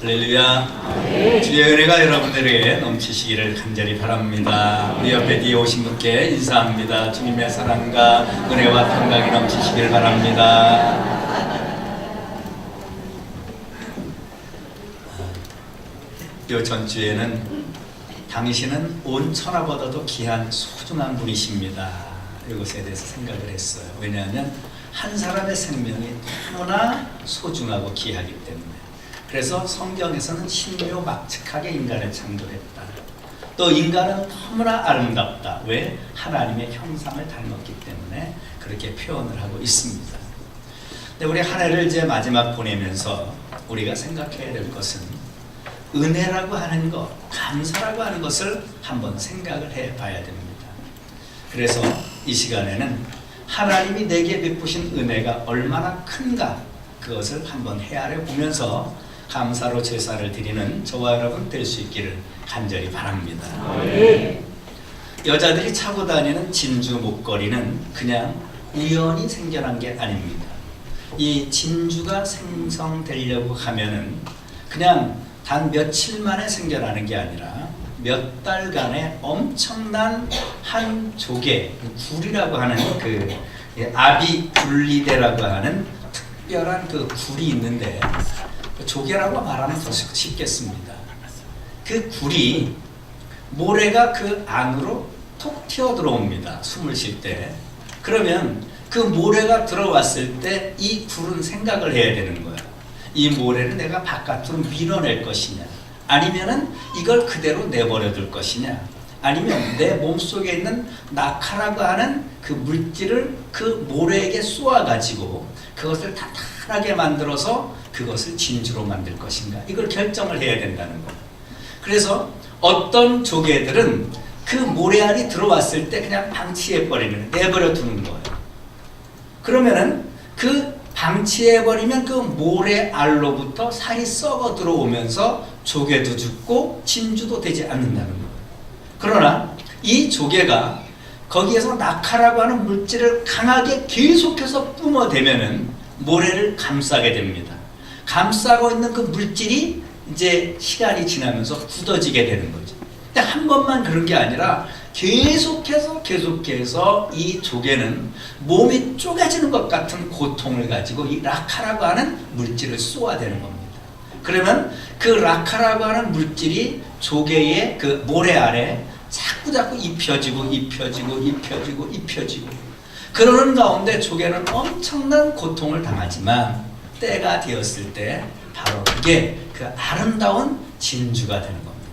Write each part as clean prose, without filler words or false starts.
할렐루야. 주의 은혜가 여러분들에게 넘치시기를 간절히 바랍니다. 우리 옆에 뒤에 오신 분께 인사합니다. 주님의 사랑과 은혜와 평강이 넘치시기를 바랍니다. 요 전주에는 당신은 온 천하보다도 귀한 소중한 분이십니다. 이것에 대해서 생각을 했어요. 왜냐하면 한 사람의 생명이 너무나 소중하고 귀하기 때문에. 그래서 성경에서는 신묘막측하게 인간을 창조했다. 또 인간은 너무나 아름답다. 왜? 하나님의 형상을 닮았기 때문에 그렇게 표현을 하고 있습니다. 근데 우리 한 해를 이제 마지막 보내면서 우리가 생각해야 될 것은 은혜라고 하는 것, 감사라고 하는 것을 한번 생각을 해봐야 됩니다. 그래서 이 시간에는 하나님이 내게 베푸신 은혜가 얼마나 큰가 그것을 한번 헤아려 보면서 감사로 제사를 드리는 저와 여러분 될 수 있기를 간절히 바랍니다. 여자들이 차고 다니는 진주 목걸이는 그냥 우연히 생겨난 게 아닙니다. 이 진주가 생성되려고 하면은 그냥 단 며칠 만에 생겨나는 게 아니라 몇 달간의 엄청난 한 조개, 굴이라고 하는 그 아비굴리대라고 하는 특별한 그 굴이 있는데 조개라고 말하면 더 쉽겠습니다. 그 굴이 모래가 그 안으로 톡 튀어 들어옵니다. 숨을 쉴 때. 그러면 그 모래가 들어왔을 때 이 굴은 생각을 해야 되는 거야. 이 모래를 내가 바깥으로 밀어낼 것이냐, 아니면은 이걸 그대로 내버려 둘 것이냐, 아니면 내 몸속에 있는 낙하라고 하는 그 물질을 그 모래에게 쏘아가지고 그것을 탄탄하게 만들어서 그것을 진주로 만들 것인가, 이걸 결정을 해야 된다는 거예요. 그래서 어떤 조개들은 그 모래알이 들어왔을 때 그냥 방치해버리는, 내버려 두는 거예요. 그러면은 그 방치해버리면 그 모래알로부터 살이 썩어 들어오면서 조개도 죽고 진주도 되지 않는다는 거예요. 그러나 이 조개가 거기에서 낙하라고 하는 물질을 강하게 계속해서 뿜어대면은 모래를 감싸게 됩니다. 감싸고 있는 그 물질이 이제 시간이 지나면서 굳어지게 되는 거죠. 근데 한 번만 그런 게 아니라 계속해서 이 조개는 몸이 쪼개지는 것 같은 고통을 가지고 이 라카라고 하는 물질을 쏘아대는 겁니다. 그러면 그 라카라고 하는 물질이 조개의 그 모래알에 자꾸 입혀지고 그러는 가운데 조개는 엄청난 고통을 당하지만 때가 되었을 때 바로 그게 그 아름다운 진주가 되는 겁니다.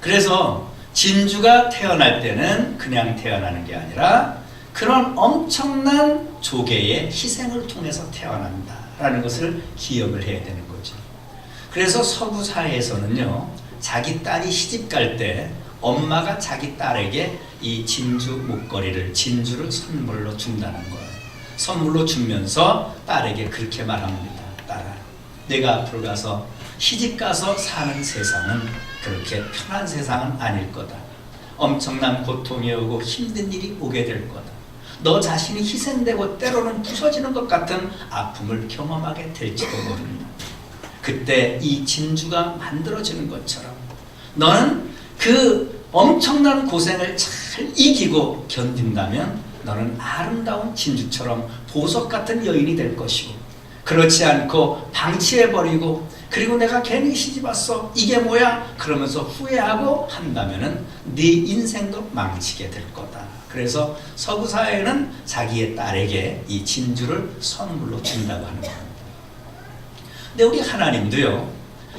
그래서 진주가 태어날 때는 그냥 태어나는 게 아니라 그런 엄청난 조개의 희생을 통해서 태어난다라는 것을 기억을 해야 되는 거죠. 그래서 서구 사회에서는요, 자기 딸이 시집 갈 때 엄마가 자기 딸에게 이 진주 목걸이를, 진주를 선물로 준다는 거예요. 선물로 주면서 딸에게 그렇게 말합니다. 딸아, 내가 앞으로 가서 시집 가서 사는 세상은 그렇게 편한 세상은 아닐 거다. 엄청난 고통이 오고 힘든 일이 오게 될 거다. 너 자신이 희생되고 때로는 부서지는 것 같은 아픔을 경험하게 될지도 모른다. 그때 이 진주가 만들어지는 것처럼 너는 그 엄청난 고생을 잘 이기고 견딘다면 너는 아름다운 진주처럼 보석 같은 여인이 될 것이고, 그렇지 않고 방치해버리고 그리고 내가 괜히 시집 왔어, 이게 뭐야? 그러면서 후회하고 한다면은 네 인생도 망치게 될 거다. 그래서 서구 사회는 자기의 딸에게 이 진주를 선물로 준다고 하는 겁니다. 근데 우리 하나님도요,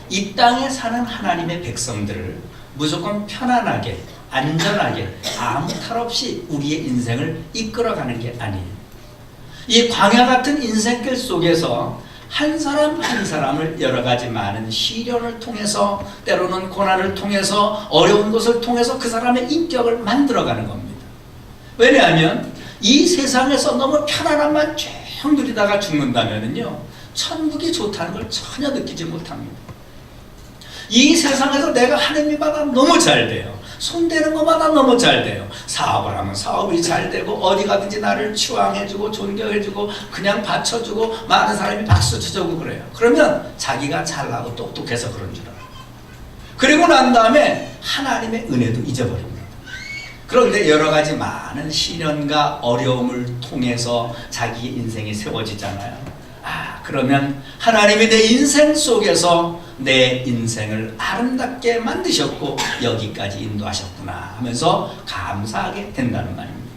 이 땅에 사는 하나님의 백성들을 무조건 편안하게, 안전하게, 아무 탈 없이 우리의 인생을 이끌어가는 게 아니에요. 이 광야 같은 인생길 속에서 한 사람 한 사람을 여러 가지 많은 시련을 통해서, 때로는 고난을 통해서, 어려운 것을 통해서 그 사람의 인격을 만들어가는 겁니다. 왜냐하면 이 세상에서 너무 편안함만 쭉 누리다가 죽는다면요, 천국이 좋다는 걸 전혀 느끼지 못합니다. 이 세상에서 내가 하나님이 받아 너무 잘 돼요. 손대는 것마다 너무 잘 돼요. 사업을 하면 사업이 잘 되고 어디 가든지 나를 추앙해주고 존경해주고 그냥 받쳐주고 많은 사람이 박수 쳐주고 그래요. 그러면 자기가 잘나고 똑똑해서 그런 줄 알아요. 그리고 난 다음에 하나님의 은혜도 잊어버립니다. 그런데 여러 가지 많은 시련과 어려움을 통해서 자기 인생이 세워지잖아요. 그러면 하나님이 내 인생 속에서 내 인생을 아름답게 만드셨고 여기까지 인도하셨구나 하면서 감사하게 된다는 말입니다.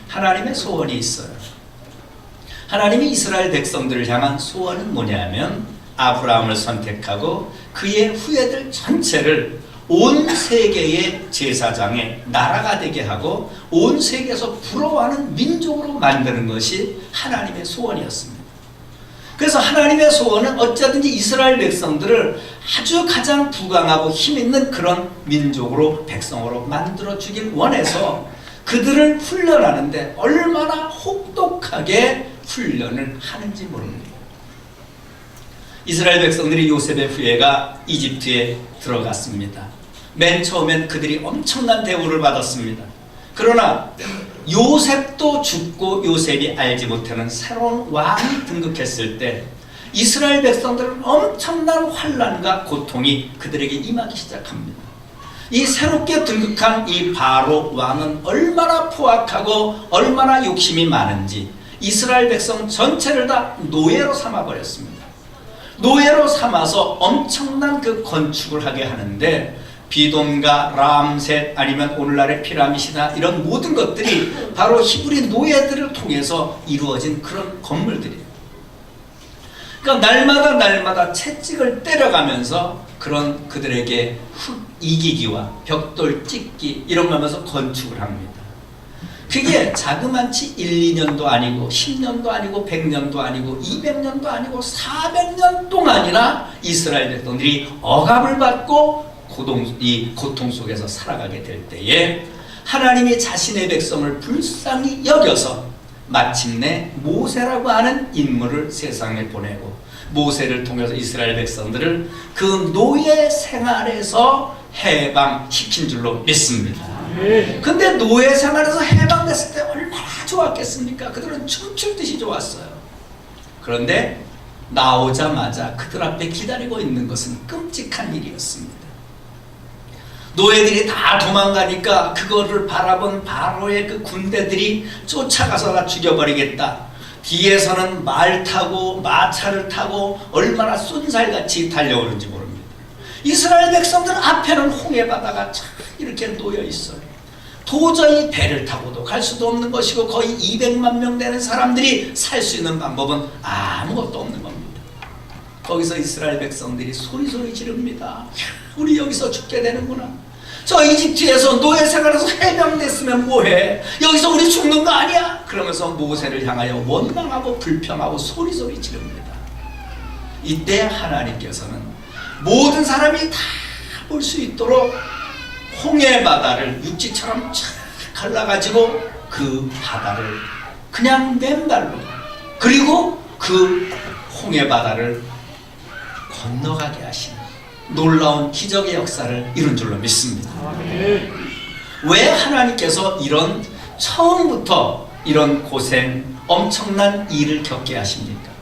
하나님의 소원이 있어요. 하나님이 이스라엘 백성들을 향한 소원은 뭐냐면 아브라함을 선택하고 그의 후예들 전체를 온 세계의 제사장의 나라가 되게 하고 온 세계에서 부러워하는 민족으로 만드는 것이 하나님의 소원이었습니다. 그래서 하나님의 소원은 어쩌든지 이스라엘 백성들을 아주 가장 부강하고 힘있는 그런 민족으로 백성으로 만들어 주길 원해서 그들을 훈련하는데 얼마나 혹독하게 훈련을 하는지 모릅니다. 이스라엘 백성들이 요셉의 후예가 이집트에 들어갔습니다. 맨 처음엔 그들이 엄청난 대우를 받았습니다. 그러나 요셉도 죽고 요셉이 알지 못하는 새로운 왕이 등극했을 때 이스라엘 백성들은 엄청난 환난과 고통이 그들에게 임하기 시작합니다. 이 새롭게 등극한 이 바로 왕은 얼마나 포악하고 얼마나 욕심이 많은지 이스라엘 백성 전체를 다 노예로 삼아버렸습니다. 노예로 삼아서 엄청난 그 건축을 하게 하는데 비돔과 람셋 아니면 오늘날의 피라미드나 이런 모든 것들이 바로 히브리 노예들을 통해서 이루어진 그런 건물들이에요. 그러니까 날마다 채찍을 때려가면서 그런 그들에게 흙 이기기와 벽돌 찍기 이런 거 하면서 건축을 합니다. 그게 자그만치 1, 2년도 아니고 10년도 아니고 100년도 아니고 200년도 아니고 400년 동안이나 이스라엘 백성들이 억압을 받고 이 고통 속에서 살아가게 될 때에 하나님이 자신의 백성을 불쌍히 여겨서 마침내 모세라고 하는 인물을 세상에 보내고 모세를 통해서 이스라엘 백성들을 그 노예 생활에서 해방시킨 줄로 믿습니다. 근데 노예 생활에서 해방됐을 때 얼마나 좋았겠습니까? 그들은 춤출 듯이 좋았어요. 그런데 나오자마자 그들 앞에 기다리고 있는 것은 끔찍한 일이었습니다. 노예들이 다 도망가니까 그거를 바라본 바로의 그 군대들이 쫓아가서 다 죽여버리겠다. 뒤에서는 말 타고 마차를 타고 얼마나 쏜살같이 달려오는지 모릅니다. 이스라엘 백성들 앞에는 홍해바다가 참 이렇게 놓여 있어요. 도저히 배를 타고도 갈 수도 없는 것이고 거의 200만 명 되는 사람들이 살 수 있는 방법은 아무것도 없는 겁니다. 거기서 이스라엘 백성들이 소리 지릅니다. 우리 여기서 죽게 되는구나. 저 이집트에서 노예 생활에서 해방됐으면 뭐해? 여기서 우리 죽는 거 아니야? 그러면서 모세를 향하여 원망하고 불평하고 소리 지릅니다. 이때 하나님께서는 모든 사람이 다 볼 수 있도록 홍해바다를 육지처럼 쫙 갈라가지고 그 바다를 그냥 맨발로 그리고 그 홍해바다를 건너가게 하시는 놀라운 기적의 역사를 이룬 줄로 믿습니다. 왜 하나님께서 이런 처음부터 이런 고생 엄청난 일을 겪게 하십니까?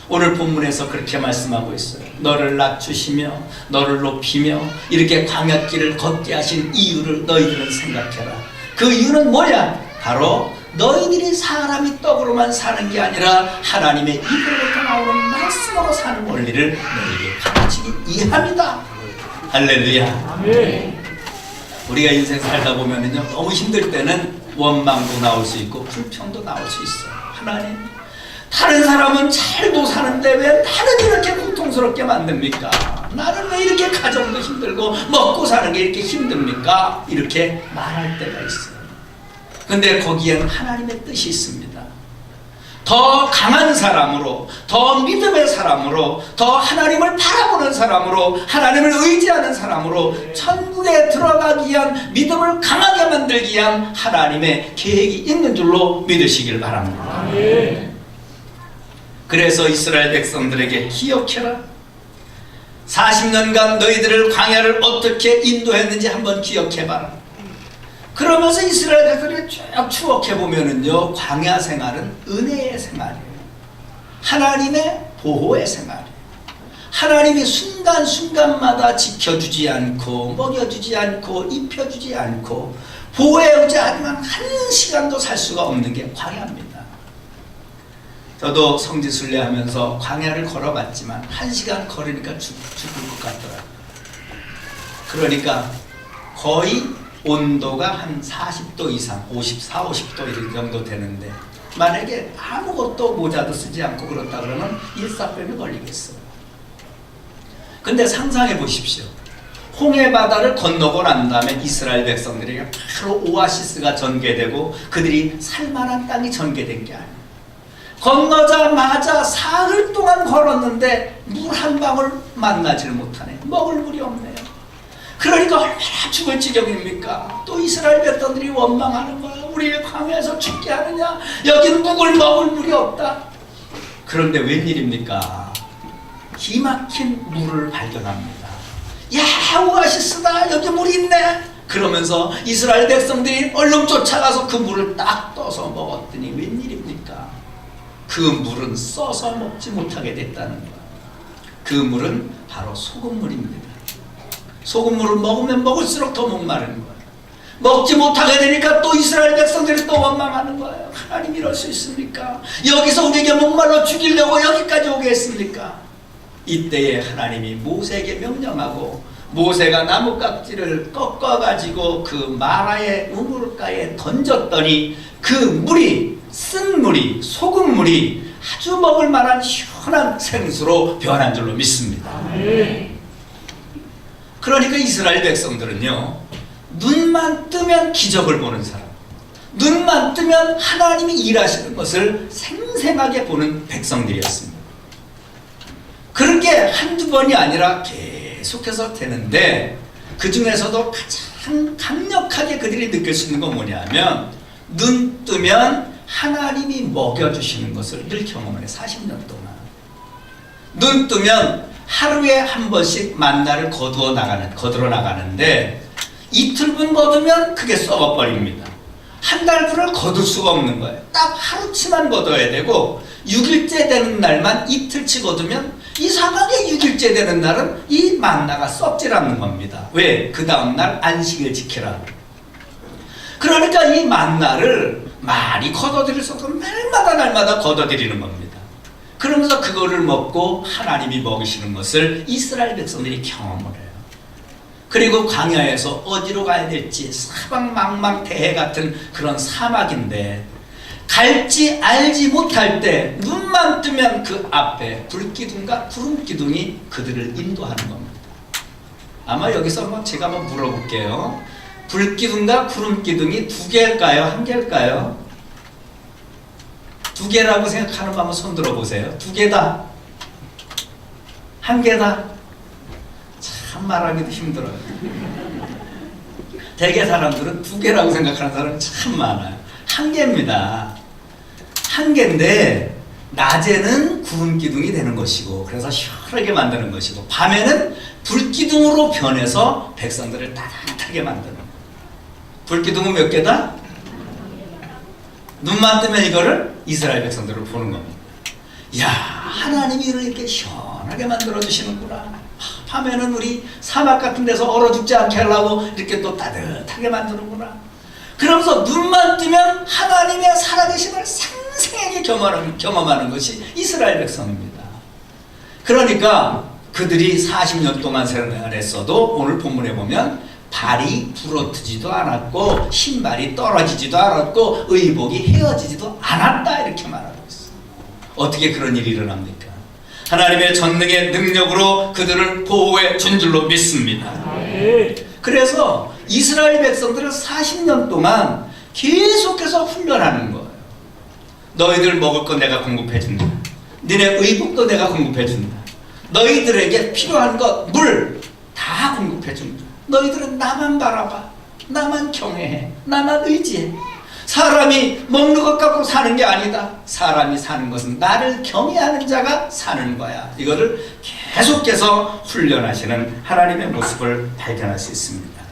오늘 본문에서 그렇게 말씀하고 있어요. 너를 낮추시며 너를 높이며 이렇게 광야길을 걷게 하신 이유를 너희들은 생각해라. 그 이유는 뭐냐? 바로 너희들이 사람이 떡으로만 사는 게 아니라 하나님의 입으로부터 나오는 말씀으로 사는 원리를 너희에게 가르치기 이해합니다. 할렐루야. 아멘. 우리가 인생 살다 보면은요, 너무 힘들 때는 원망도 나올 수 있고 불평도 나올 수 있어요. 하나님, 다른 사람은 잘도 사는데 왜 나는 이렇게 고통스럽게 만듭니까? 나는 왜 이렇게 가정도 힘들고 먹고 사는 게 이렇게 힘듭니까? 이렇게 말할 때가 있어요. 근데 거기에는 하나님의 뜻이 있습니다. 더 강한 사람으로, 더 믿음의 사람으로, 더 하나님을 바라보는 사람으로, 하나님을 의지하는 사람으로 천국에 들어가기 위한 믿음을 강하게 만들기 위한 하나님의 계획이 있는 줄로 믿으시길 바랍니다. 아멘. 그래서 이스라엘 백성들에게 기억해라. 40년간 너희들을 광야를 어떻게 인도했는지 한번 기억해봐라. 그러면서 이스라엘 백성들이 쭉 추억해보면은요, 광야 생활은 은혜의 생활이에요. 하나님의 보호의 생활이에요. 하나님이 순간순간마다 지켜주지 않고 먹여주지 않고 입혀주지 않고 보호해오지 않으면 한 시간도 살 수가 없는 게 광야입니다. 저도 성지순례 하면서 광야를 걸어봤지만 1시간 걸으니까 죽을 것 같더라고요. 그러니까 거의 온도가 한 40도 이상, 54, 50도 이런 정도 되는데 만약에 아무것도 모자도 쓰지 않고 그렇다 그러면 일사병이 걸리겠어요. 근데 상상해 보십시오. 홍해바다를 건너고 난 다음에 이스라엘 백성들에게 바로 오아시스가 전개되고 그들이 살만한 땅이 전개된 게 아니에요. 건너자마자 사흘 동안 걸었는데 물 한 방울 만나지를 못하네. 먹을 물이 없네요. 그러니까 얼마나 죽을 지경입니까? 또 이스라엘 백성들이 원망하는 거야. 우리 광야에서 죽게 하느냐? 여긴 먹을 물이 없다. 그런데 웬일입니까? 기막힌 물을 발견합니다. 야, 오아시스다. 여기 물이 있네. 그러면서 이스라엘 백성들이 얼른 쫓아가서 그 물을 딱 떠서 먹었더니 웬일입니까? 그 물은 써서 먹지 못하게 됐다는 거예요. 그 물은 바로 소금물입니다. 소금물을 먹으면 먹을수록 더 목마른 거예요. 먹지 못하게 되니까 또 이스라엘 백성들이 또 원망하는 거예요. 하나님 이럴 수 있습니까? 여기서 우리에게 목말라 죽이려고 여기까지 오게 했습니까? 이때에 하나님이 모세에게 명령하고 모세가 나뭇깍지를 꺾어가지고 그 마라의 우물가에 던졌더니 그 물이 쓴 물이 소금물이 아주 먹을 만한 시원한 생수로 변한 줄로 믿습니다. 그러니까 이스라엘 백성들은요, 눈만 뜨면 기적을 보는 사람, 눈만 뜨면 하나님이 일하시는 것을 생생하게 보는 백성들이었습니다. 그렇게 한두 번이 아니라 계속해서 되는데 그 중에서도 가장 강력하게 그들이 느낄 수 있는 건 뭐냐면 눈 뜨면 하나님이 먹여주시는 것을 늘 경험을 해. 40년 동안 눈 뜨면 하루에 한 번씩 만나를 거두어 나가는데 이틀분 거두면 그게 썩어버립니다. 한 달분을 거둘 수가 없는 거예요. 딱 하루치만 거둬야 되고 6일째 되는 날만 이틀치 거두면 이상하게 6일째 되는 날은 이 만나가 썩질 않는 겁니다. 왜? 그 다음날 안식일 지키라. 그러니까 이 만나를 많이 걷어들일 수 없고 날마다 걷어들이는 겁니다. 그러면서 그거를 먹고 하나님이 먹이시는 것을 이스라엘 백성들이 경험을 해요. 그리고 광야에서 어디로 가야 될지 사방망망대해 같은 그런 사막인데 갈지 알지 못할 때 눈만 뜨면 그 앞에 불기둥과 구름기둥이 그들을 인도하는 겁니다. 아마 여기서 한번 제가 한번 물어볼게요. 불기둥과 구름기둥이 두 개일까요? 한 개일까요? 두 개라고 생각하는 분 한번 손 들어보세요. 두 개다? 한 개다? 참 말하기도 힘들어요. 대개 사람들은 두 개라고 생각하는 사람이 참 많아요. 한 개입니다. 한 개인데 낮에는 구름기둥이 되는 것이고 그래서 시원하게 만드는 것이고 밤에는 불기둥으로 변해서 백성들을 따뜻하게 만드는 거예요. 불기둥은 몇 개다? 눈만 뜨면 이거를 이스라엘 백성들을 보는 겁니다. 야, 하나님이 이렇게 시원하게 만들어 주시는구나. 밤에는 우리 사막 같은 데서 얼어 죽지 않게 하려고 이렇게 또 따뜻하게 만드는구나. 그러면서 눈만 뜨면 하나님의 살아계심을 생생하게 경험하는 것이 이스라엘 백성입니다. 그러니까 그들이 40년 동안 생활했어도 오늘 본문에 보면 발이 부러뜨지도 않았고 신발이 떨어지지도 않았고 의복이 헤어지지도 않았다 이렇게 말하고 있어요. 어떻게 그런 일이 일어납니까? 하나님의 전능의 능력으로 그들을 보호해 준 줄로 믿습니다. 그래서 이스라엘 백성들은 40년 동안 계속해서 훈련하는 거예요. 너희들 먹을 거 내가 공급해 준다. 너네 의복도 내가 공급해 준다. 너희들에게 필요한 것, 물 다 공급해 준다. 너희들은 나만 바라봐. 나만 경외해. 나만 의지해. 사람이 먹는 것 갖고 사는 게 아니다. 사람이 사는 것은 나를 경외하는 자가 사는 거야. 이거를 계속해서 훈련하시는 하나님의 모습을 발견할 수 있습니다.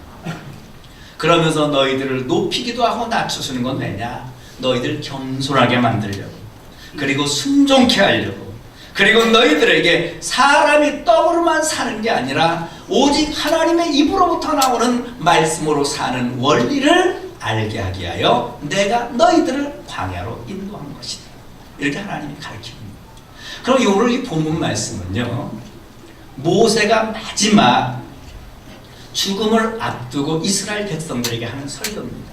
그러면서 너희들을 높이기도 하고 낮추시는 건 왜냐? 너희들 겸손하게 만들려고, 그리고 순종케 하려고, 그리고 너희들에게 사람이 떡으로만 사는 게 아니라 오직 하나님의 입으로부터 나오는 말씀으로 사는 원리를 알게 하게 하여 내가 너희들을 광야로 인도한 것이다. 이렇게 하나님이 가르칩니다. 그럼 오늘 이 본문 말씀은요, 모세가 마지막 죽음을 앞두고 이스라엘 백성들에게 하는 설교입니다.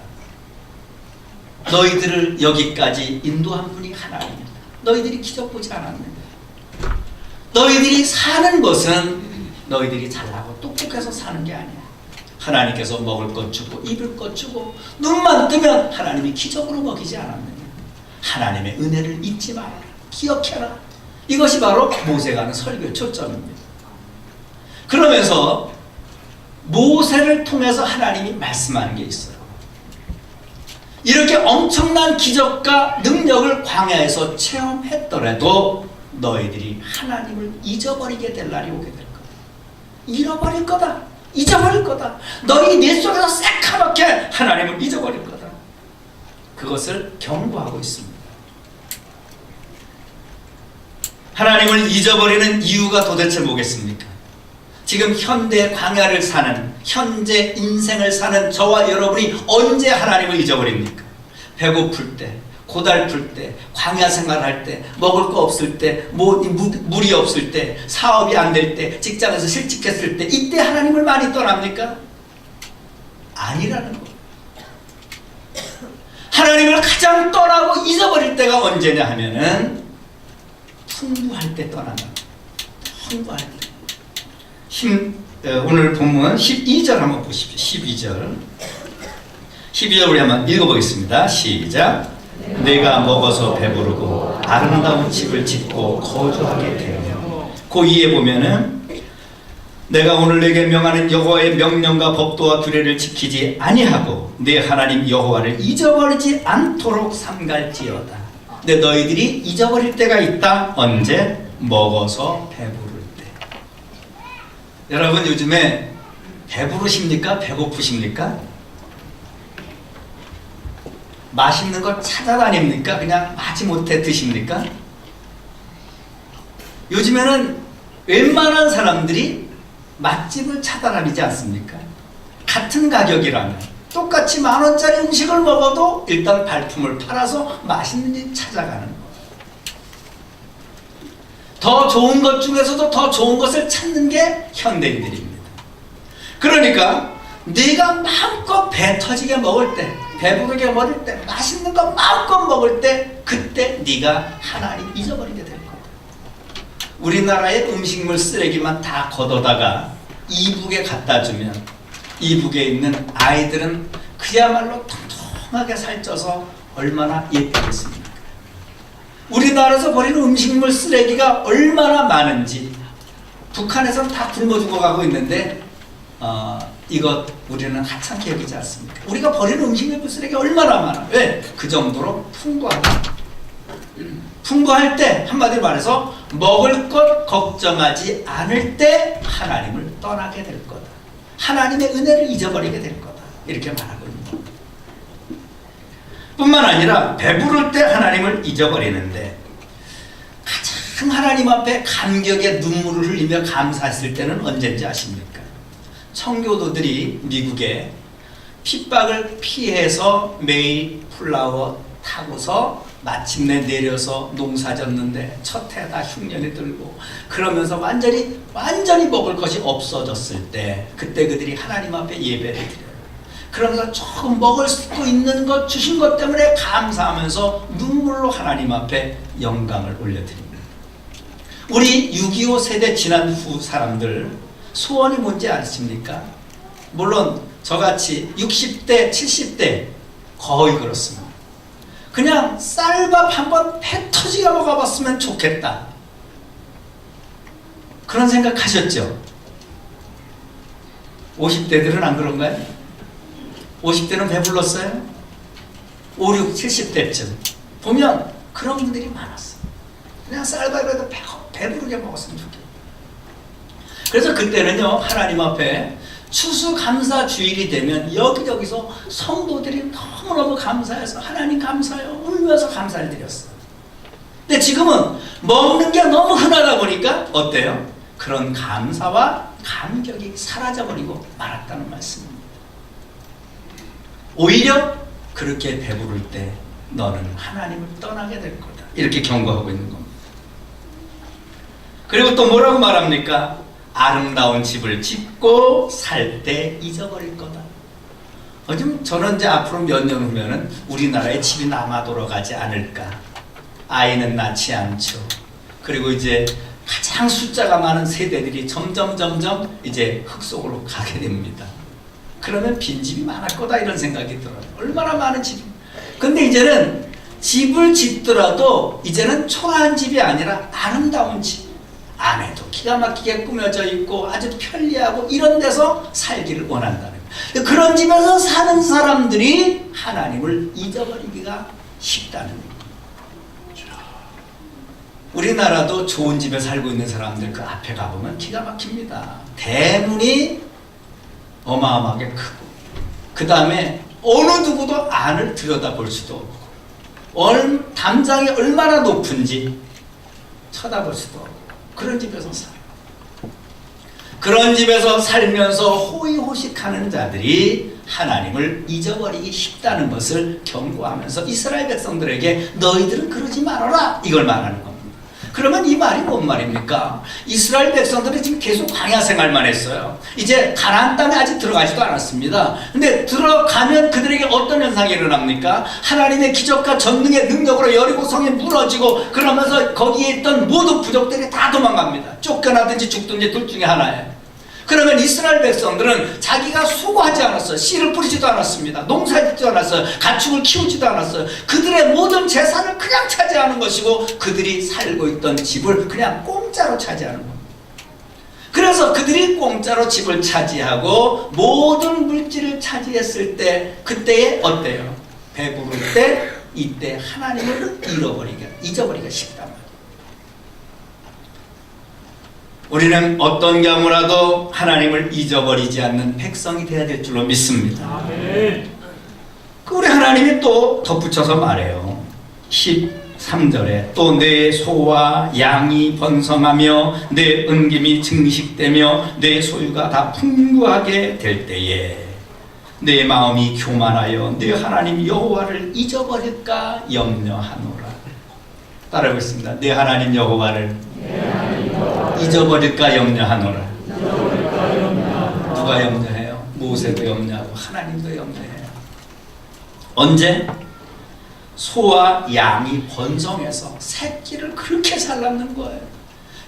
너희들을 여기까지 인도한 분이 하나님이다. 너희들이 기적 보지 않았는가? 너희들이 사는 것은 너희들이 잘나고 똑똑해서 사는 게 아니야. 하나님께서 먹을 것 주고 입을 것 주고 눈만 뜨면 하나님이 기적으로 먹이지 않았느냐. 하나님의 은혜를 잊지 말아라. 기억해라. 이것이 바로 모세가 하는 설교의 초점입니다. 그러면서 모세를 통해서 하나님이 말씀하는 게 있어요. 이렇게 엄청난 기적과 능력을 광야에서 체험했더라도 너희들이 하나님을 잊어버리게 될 날이 오게 될 거다. 잃어버릴 거다. 잊어버릴 거다. 너희 내 속에서 새카맣게 하나님을 잊어버릴 거다. 그것을 경고하고 있습니다. 하나님을 잊어버리는 이유가 도대체 뭐겠습니까? 지금 현대 광야를 사는, 현재 인생을 사는 저와 여러분이 언제 하나님을 잊어버립니까? 배고플 때, 고달플 때, 광야 생활할 때, 먹을 거 없을 때, 물이 없을 때, 사업이 안 될 때, 직장에서 실직했을 때, 이때 하나님을 많이 떠납니까? 아니라는 거예요. 하나님을 가장 떠나고 잊어버릴 때가 언제냐 하면은 풍부할 때 떠난다. 풍부할 때. 오늘 본문 12절 한번 보십시오. 12절 우리 한번 읽어보겠습니다. 시작. 내가 먹어서 배부르고 아름다운 집을 짓고 거주하게 되며, 그 위에 보면은 내가 오늘 내게 명하는 여호와의 명령과 법도와 규례를 지키지 아니하고 내 하나님 여호와를 잊어버리지 않도록 삼갈지어다. 근데 너희들이 잊어버릴 때가 있다. 언제? 먹어서 배부를 때. 여러분 요즘에 배부르십니까? 배고프십니까? 맛있는 거 찾아다닙니까? 그냥 마지못해 드십니까? 요즘에는 웬만한 사람들이 맛집을 찾아다니지 않습니까? 같은 가격이라면 똑같이 10,000원짜리 음식을 먹어도 일단 발품을 팔아서 맛있는 집 찾아가는 거. 더 좋은 것 중에서도 더 좋은 것을 찾는 게 현대인들입니다. 그러니까 네가 마음껏 배 터지게 먹을 때, 배부르게 먹을 때, 맛있는 거 마음껏 먹을 때, 그때 네가 하나님 잊어버리게 될 거다. 우리나라의 음식물 쓰레기만 다 걷어다가 이북에 갖다 주면 이북에 있는 아이들은 그야말로 통통하게 살쪄서 얼마나 예쁘겠습니까? 우리나라에서 버리는 음식물 쓰레기가 얼마나 많은지 북한에서는 다 굶어 죽어가고 있는데 이것 우리는 하찮게 여기지 않습니까? 우리가 버리는 음식물 쓰레기 얼마나 많아. 왜? 그 정도로 풍부하다. 풍부할 때 한마디로 말해서 먹을 것 걱정하지 않을 때 하나님을 떠나게 될 거다. 하나님의 은혜를 잊어버리게 될 거다. 이렇게 말하고 있는 겁니다. 뿐만 아니라 배부를 때 하나님을 잊어버리는데 가장 하나님 앞에 감격의 눈물을 흘리며 감사했을 때는 언제인지 아십니까? 청교도들이 미국에 핍박을 피해서 메이플라워 타고서 마침내 내려서 농사 졌는데 첫 해다 흉년이 들고 그러면서 완전히 먹을 것이 없어졌을 때 그때 그들이 하나님 앞에 예배를 드려요. 그러면서 조금 먹을 수 있는 것 주신 것 때문에 감사하면서 눈물로 하나님 앞에 영광을 올려드립니다. 우리 6.25 세대 지난 후 사람들 소원이 뭔지 아십니까? 물론 저같이 60대 70대 거의 그렇습니다. 그냥 쌀밥 한번 배 터지게 먹어봤으면 좋겠다. 그런 생각 하셨죠? 50대들은 안 그런가요? 50대는 배불렀어요? 5, 6, 70대쯤 보면 그런 분들이 많았어요. 그냥 쌀밥이라도 배부르게 먹었으면 좋겠다. 그래서 그때는요, 하나님 앞에 추수감사주일이 되면 여기저기서 성도들이 너무너무 감사해서 하나님 감사해요 울면서 감사를 드렸어요. 근데 지금은 먹는 게 너무 흔하다 보니까 어때요? 그런 감사와 감격이 사라져버리고 말았다는 말씀입니다. 오히려 그렇게 배부를 때 너는 하나님을 떠나게 될 거다, 이렇게 경고하고 있는 겁니다. 그리고 또 뭐라고 말합니까? 아름다운 집을 짓고 살 때 잊어버릴 거다. 요즘 저는 이제 앞으로 몇 년 후면은 우리나라에 집이 남아 돌아가지 않을까. 아이는 낳지 않죠. 그리고 이제 가장 숫자가 많은 세대들이 점점 이제 흙 속으로 가게 됩니다. 그러면 빈집이 많을 거다, 이런 생각이 들어요. 얼마나 많은 집이. 근데 이제는 집을 짓더라도 이제는 초라한 집이 아니라 아름다운 집, 안에도 기가 막히게 꾸며져 있고 아주 편리하고 이런 데서 살기를 원한다는 거예요. 그런 집에서 사는 사람들이 하나님을 잊어버리기가 쉽다는 거예요. 우리나라도 좋은 집에 살고 있는 사람들 그 앞에 가보면 기가 막힙니다. 대문이 어마어마하게 크고, 그 다음에 어느 누구도 안을 들여다볼 수도 없고, 담장이 얼마나 높은지 쳐다볼 수도 없고, 그런 집에서 살아요. 그런 집에서 살면서 호의호식하는 자들이 하나님을 잊어버리기 쉽다는 것을 경고하면서 이스라엘 백성들에게 너희들은 그러지 말아라, 이걸 말하는 겁니다. 그러면 이 말이 뭔 말입니까? 이스라엘 백성들이 지금 계속 광야 생활만 했어요. 이제 가나안 땅에 아직 들어가지도 않았습니다. 근데 들어가면 그들에게 어떤 현상이 일어납니까? 하나님의 기적과 전능의 능력으로 여리고 성이 무너지고, 그러면서 거기에 있던 모든 부족들이 다 도망갑니다. 쫓겨나든지 죽든지 둘 중에 하나예요. 그러면 이스라엘 백성들은 자기가 수고하지 않았어요. 씨를 뿌리지도 않았습니다. 농사짓지도 않았어요. 가축을 키우지도 않았어요. 그들의 모든 재산을 그냥 차지하는 것이고, 그들이 살고 있던 집을 그냥 공짜로 차지하는 겁니다. 그래서 그들이 공짜로 집을 차지하고 모든 물질을 차지했을 때, 그때에 어때요? 배부를 때, 이때 하나님을 잊어버리기가 쉽단 말이에요. 우리는 어떤 경우라도 하나님을 잊어버리지 않는 백성이 되어야 될 줄로 믿습니다. 아멘. 우리 하나님이 또 덧붙여서 말해요. 13절에 또 내 소와 양이 번성하며 내 은김이 증식되며 내 소유가 다 풍부하게 될 때에 내 마음이 교만하여 내 하나님 여호와를 잊어버릴까 염려하노라. 따라하겠습니다. 내 하나님 여호와를 잊어버릴까 염려하노라. 누가 염려해요? 모세도 염려하고 하나님도 염려해요. 언제? 소와 양이 번성해서 새끼를 그렇게 잘 낳는 거예요.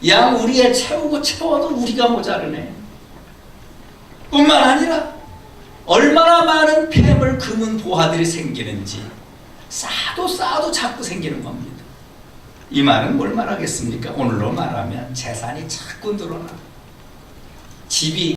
양 우리에 채워도 우리가 모자르네. 뿐만 아니라 얼마나 많은 폐물 금은 보화들이 생기는지 쌓아도 자꾸 생기는 겁니다. 이 말은 뭘 말하겠습니까? 오늘로 말하면 재산이 자꾸 늘어나. 집이